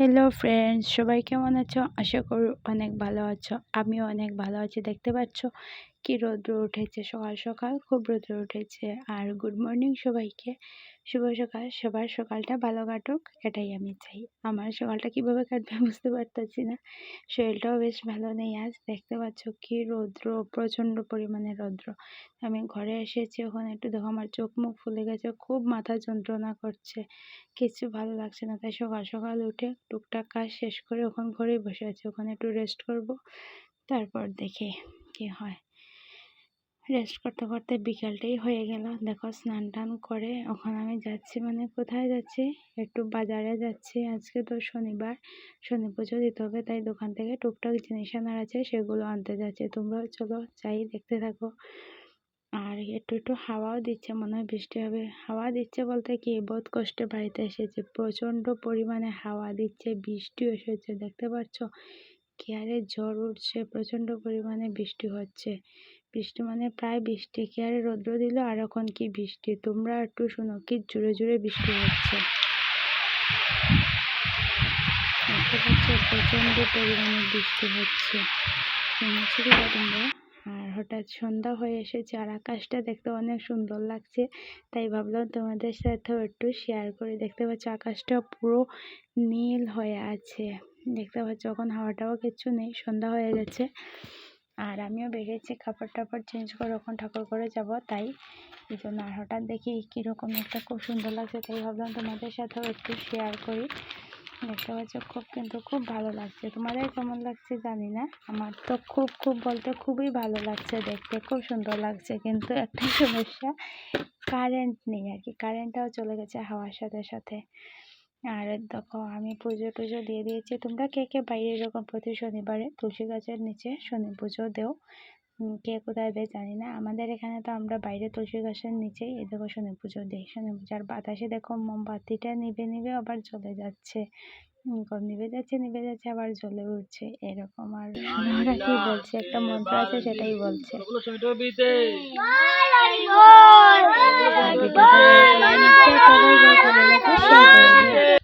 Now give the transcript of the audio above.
Hello friends, সবাই কেমন আছো? আশা করি অনেক ভালো আছো। আমিও অনেক ভালো আছি। দেখতে পাচ্ছ কি রৌদ্র উঠেছে, সকাল সকাল খুব রৌদ্র উঠেছে। আর গুড মর্নিং সবাইকে, শুভ সকাল। সবার সকালটা ভালো কাটুক, এটাই আমি চাই। আমার সকালটা কিভাবে কাটবে বুঝতে পারতেছি না। শরীরটাও বেশ ভালো নেই আজ। দেখতে পাচ্ছ কি রৌদ্র, প্রচণ্ড পরিমাণে রৌদ্র। আমি ঘরে এসেছি, ওখানে একটু দেখো আমার চোখ মুখ ফুলে গেছে, খুব মাথা যন্ত্রণা করছে, কিছু ভালো লাগছে না। তাই সকাল সকাল উঠে টুকটাক কাজ শেষ করে ওখানে ঘরেই বসে আছি। ওখানে একটু রেস্ট করব, তারপর দেখি কি হয়। রেস্ট করতে করতে বিকালটাই হয়ে গেল। দেখো স্নান টান করে ওখানে আমি যাচ্ছি, মানে কোথায় যাচ্ছি, একটু বাজারে যাচ্ছি। আজকে তো শনিবার, শনি পুজো দিতে হবে, তাই দোকান থেকে টুকটাক জিনিস আনার আছে, সেগুলো আনতে যাচ্ছি। তোমরাও চলো যাই, দেখতে থাকো। আর একটু একটু হাওয়াও দিচ্ছে, মনে হয় বৃষ্টি হবে। হাওয়া দিচ্ছে বলতে কি, বহুত কষ্টে বাড়িতে এসেছে, প্রচণ্ড পরিমাণে হাওয়া দিচ্ছে, বৃষ্টিও এসেছে। দেখতে পাচ্ছ কি হারে ঝড় উঠছে, প্রচণ্ড পরিমাণে বৃষ্টি হচ্ছে। বৃষ্টি মানে প্রায় বৃষ্টি, কি হারে রৌদ্র দিল, আর এখন কি বৃষ্টি। তোমরা একটু শোনো, কি জোরে জোরে বৃষ্টি হচ্ছে। দেখতে পাচ্ছ প্রচণ্ড পরিমাণে বৃষ্টি হচ্ছে, শুনছো কি তোমরা? আর হঠাৎ সন্ধ্যা হয়ে এসেছে, আর আকাশটা দেখতে অনেক সুন্দর লাগছে, তাই ভাবলাম তোমাদের সাথেও একটু শেয়ার করি। দেখতে পাচ্ছ আকাশটা পুরো নীল হয়ে আছে। দেখতে পাচ্ছ এখন হাওয়াটাও কিচ্ছু নেই, সন্ধ্যা হয়ে গেছে। আর আমিও বেরিয়েছি কাপড় টাপড় চেঞ্জ করে ওখানে ঠাকুর করে যাব, তাই এই জন্য। আর হঠাৎ দেখি কীরকম একটা খুব সুন্দর লাগছে, তাই ভাবলাম তোমাদের সাথেও একটু শেয়ার করি। দেখতে পাচ্ছ কিন্তু খুব ভালো লাগছে। তোমাদের কেমন লাগছে জানি না, আমার তো খুব খুব বলতে খুবই ভালো লাগছে, দেখতে খুব সুন্দর লাগছে। কিন্তু একটা সমস্যা, কারেন্ট নেই আর কি, কারেন্টটাও চলে গেছে হাওয়ার সাথে সাথে। আর দেখো আমি পুজো টুজো দিয়ে দিয়েছি। তোমরা কে কে বাইরে এরকম প্রতি শনিবারে তুলসী গাছের নিচে শনি পুজো দেও? কে কোথায় দেয় জানি না। আমাদের এখানে তো আমরা বাইরে তুলসী গাছের নিচেই এই দেখো শনি পুজো দিই। শনি পূজার বাতাসে দেখো মোমবাতিটা নিভে নিভে আবার চলে যাচ্ছে, নিভে যাচ্ছে আবার জ্বলে উঠছে, এরকম। আর ওরা কি বলছে, একটা মন্ত্র আছে সেটাই বলছে। ভিডিওটা ভালো লাগলে সবাই ভালো লাগে শেয়ার করে দিও।